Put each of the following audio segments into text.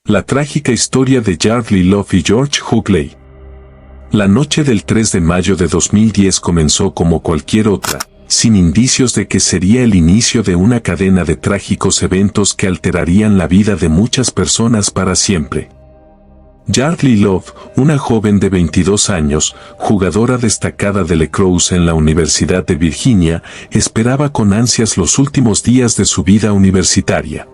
La trágica historia de Yardley Love y George Hughley. La noche del 3 de mayo de 2010 comenzó como cualquier otra, sin indicios de que sería el inicio de una cadena de trágicos eventos que alterarían la vida de muchas personas para siempre. Yardley Love, una joven de 22 años, jugadora destacada de lacrosse en la Universidad de Virginia, esperaba con ansias los últimos días de su vida universitaria.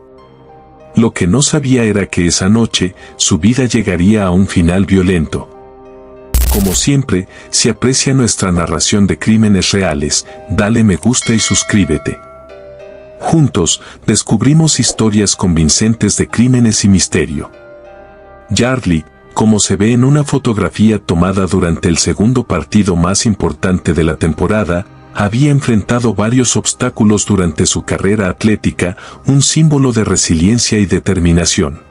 Lo que no sabía era que esa noche, su vida llegaría a un final violento. Como siempre, si aprecia nuestra narración de crímenes reales, dale me gusta y suscríbete. Juntos, descubrimos historias convincentes de crímenes y misterio. Yardley, como se ve en una fotografía tomada durante el segundo partido más importante de la temporada, había enfrentado varios obstáculos durante su carrera atlética, un símbolo de resiliencia y determinación.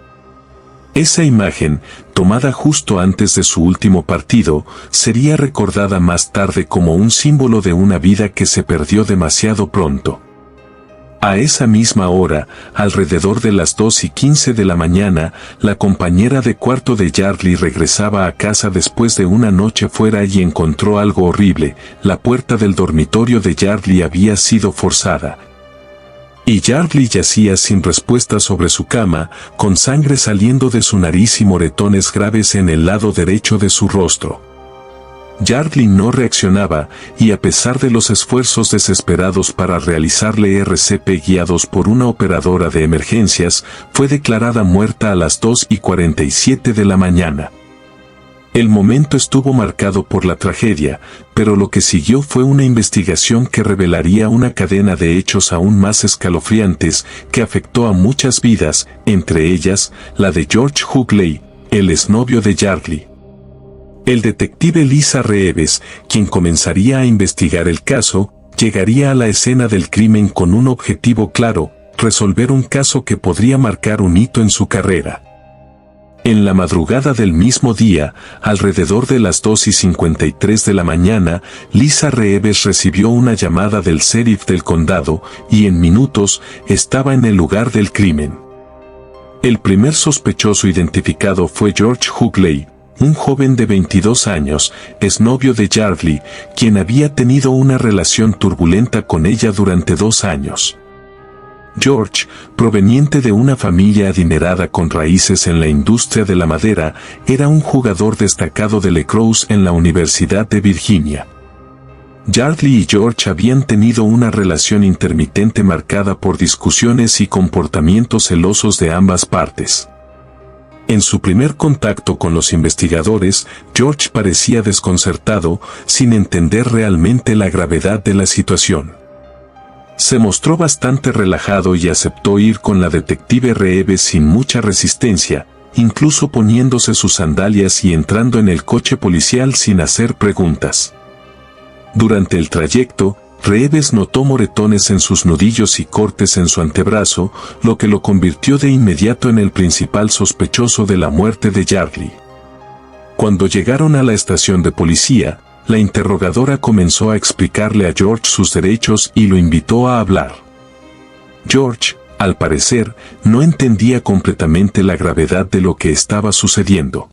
Esa imagen, tomada justo antes de su último partido, sería recordada más tarde como un símbolo de una vida que se perdió demasiado pronto. A esa misma hora, alrededor de las 2:15 de la mañana, la compañera de cuarto de Yardley regresaba a casa después de una noche fuera y encontró algo horrible. La puerta del dormitorio de Yardley había sido forzada. Y Yardley yacía sin respuesta sobre su cama, con sangre saliendo de su nariz y moretones graves en el lado derecho de su rostro. Yardley no reaccionaba, y a pesar de los esfuerzos desesperados para realizarle RCP guiados por una operadora de emergencias, fue declarada muerta a las 2:47 de la mañana. El momento estuvo marcado por la tragedia, pero lo que siguió fue una investigación que revelaría una cadena de hechos aún más escalofriantes que afectó a muchas vidas, entre ellas, la de George Hughley, el exnovio de Yardley. El detective Lisa Reeves, quien comenzaría a investigar el caso, llegaría a la escena del crimen con un objetivo claro: resolver un caso que podría marcar un hito en su carrera. En la madrugada del mismo día, alrededor de las 2:53 de la mañana, Lisa Reeves recibió una llamada del sheriff del condado, y en minutos, estaba en el lugar del crimen. El primer sospechoso identificado fue George Hughley, un joven de 22 años, exnovio de Yardley, quien había tenido una relación turbulenta con ella durante 2 años. George, proveniente de una familia adinerada con raíces en la industria de la madera, era un jugador destacado de lacrosse en la Universidad de Virginia. Yardley y George habían tenido una relación intermitente marcada por discusiones y comportamientos celosos de ambas partes. En su primer contacto con los investigadores, George parecía desconcertado, sin entender realmente la gravedad de la situación. Se mostró bastante relajado y aceptó ir con la detective Reeves sin mucha resistencia, incluso poniéndose sus sandalias y entrando en el coche policial sin hacer preguntas. Durante el trayecto, Reeves notó moretones en sus nudillos y cortes en su antebrazo, lo que lo convirtió de inmediato en el principal sospechoso de la muerte de Yardley. Cuando llegaron a la estación de policía, la interrogadora comenzó a explicarle a George sus derechos y lo invitó a hablar. George, al parecer, no entendía completamente la gravedad de lo que estaba sucediendo.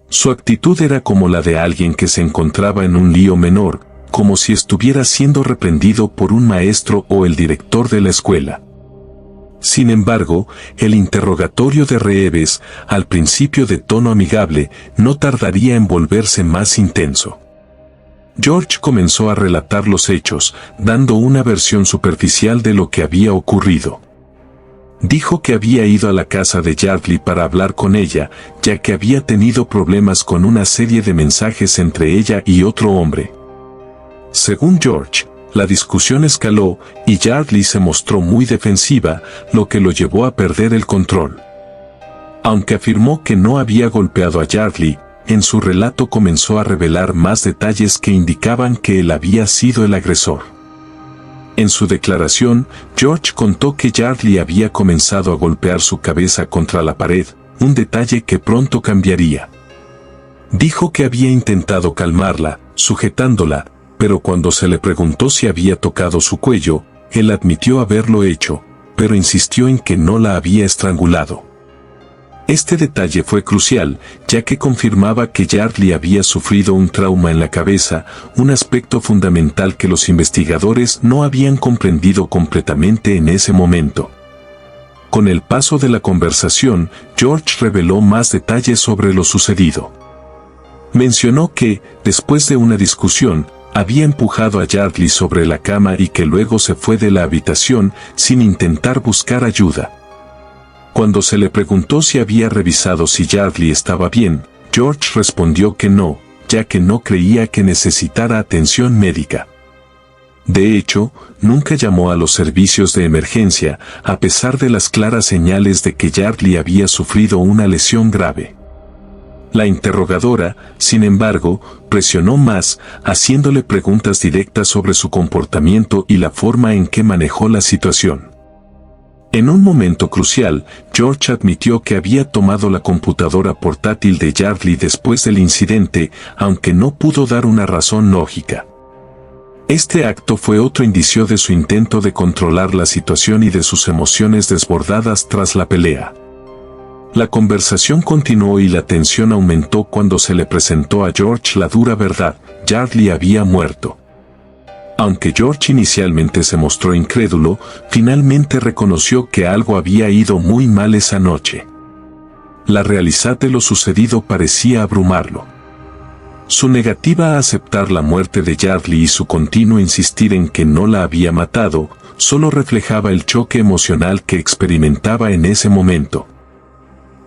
Su actitud era como la de alguien que se encontraba en un lío menor, como si estuviera siendo reprendido por un maestro o el director de la escuela. Sin embargo, el interrogatorio de Reeves, al principio de tono amigable, no tardaría en volverse más intenso. George comenzó a relatar los hechos, dando una versión superficial de lo que había ocurrido. Dijo que había ido a la casa de Yardley para hablar con ella, ya que había tenido problemas con una serie de mensajes entre ella y otro hombre. Según George, la discusión escaló y Yardley se mostró muy defensiva, lo que lo llevó a perder el control. Aunque afirmó que no había golpeado a Yardley, en su relato comenzó a revelar más detalles que indicaban que él había sido el agresor. En su declaración, George contó que Yardley había comenzado a golpear su cabeza contra la pared, un detalle que pronto cambiaría. Dijo que había intentado calmarla, sujetándola, pero cuando se le preguntó si había tocado su cuello, él admitió haberlo hecho, pero insistió en que no la había estrangulado. Este detalle fue crucial, ya que confirmaba que Yardley había sufrido un trauma en la cabeza, un aspecto fundamental que los investigadores no habían comprendido completamente en ese momento. Con el paso de la conversación, George reveló más detalles sobre lo sucedido. Mencionó que, después de una discusión, había empujado a Yardley sobre la cama y que luego se fue de la habitación sin intentar buscar ayuda. Cuando se le preguntó si había revisado si Yardley estaba bien, George respondió que no, ya que no creía que necesitara atención médica. De hecho, nunca llamó a los servicios de emergencia, a pesar de las claras señales de que Yardley había sufrido una lesión grave. La interrogadora, sin embargo, presionó más, haciéndole preguntas directas sobre su comportamiento y la forma en que manejó la situación. En un momento crucial, George admitió que había tomado la computadora portátil de Yardley después del incidente, aunque no pudo dar una razón lógica. Este acto fue otro indicio de su intento de controlar la situación y de sus emociones desbordadas tras la pelea. La conversación continuó y la tensión aumentó cuando se le presentó a George la dura verdad: Yardley había muerto. Aunque George inicialmente se mostró incrédulo, finalmente reconoció que algo había ido muy mal esa noche. La realidad de lo sucedido parecía abrumarlo. Su negativa a aceptar la muerte de Yardley y su continuo insistir en que no la había matado, solo reflejaba el choque emocional que experimentaba en ese momento.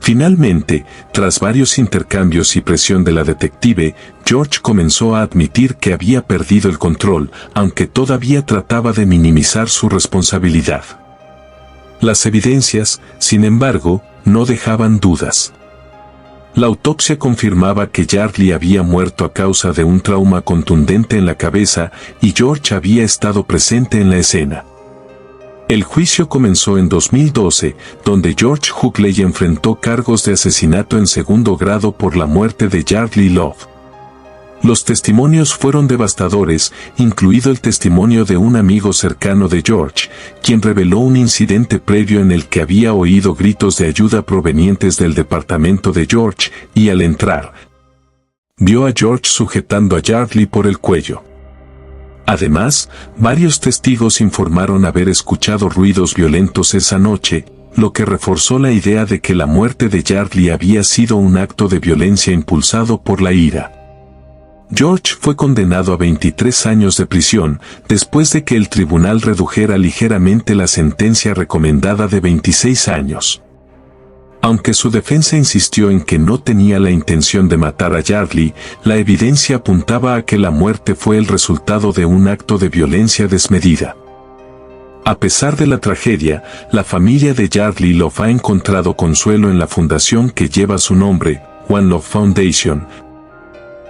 Finalmente, tras varios intercambios y presión de la detective, George comenzó a admitir que había perdido el control, aunque todavía trataba de minimizar su responsabilidad. Las evidencias, sin embargo, no dejaban dudas. La autopsia confirmaba que Yardley había muerto a causa de un trauma contundente en la cabeza y George había estado presente en la escena. El juicio comenzó en 2012, donde George Hockley enfrentó cargos de asesinato en segundo grado por la muerte de Yardley Love. Los testimonios fueron devastadores, incluido el testimonio de un amigo cercano de George, quien reveló un incidente previo en el que había oído gritos de ayuda provenientes del departamento de George, y al entrar, vio a George sujetando a Yardley por el cuello. Además, varios testigos informaron haber escuchado ruidos violentos esa noche, lo que reforzó la idea de que la muerte de Yardley había sido un acto de violencia impulsado por la ira. George fue condenado a 23 años de prisión, después de que el tribunal redujera ligeramente la sentencia recomendada de 26 años. Aunque su defensa insistió en que no tenía la intención de matar a Yardley, la evidencia apuntaba a que la muerte fue el resultado de un acto de violencia desmedida. A pesar de la tragedia, la familia de Yardley Love ha encontrado consuelo en la fundación que lleva su nombre, One Love Foundation,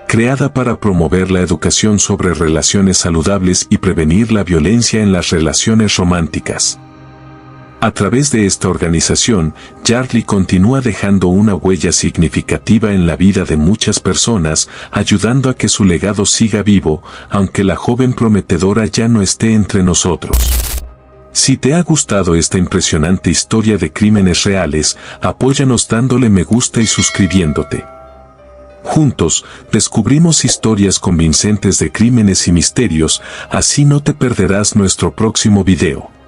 creada para promover la educación sobre relaciones saludables y prevenir la violencia en las relaciones románticas. A través de esta organización, Yardley continúa dejando una huella significativa en la vida de muchas personas, ayudando a que su legado siga vivo, aunque la joven prometedora ya no esté entre nosotros. Si te ha gustado esta impresionante historia de crímenes reales, apóyanos dándole me gusta y suscribiéndote. Juntos, descubrimos historias convincentes de crímenes y misterios, así no te perderás nuestro próximo video.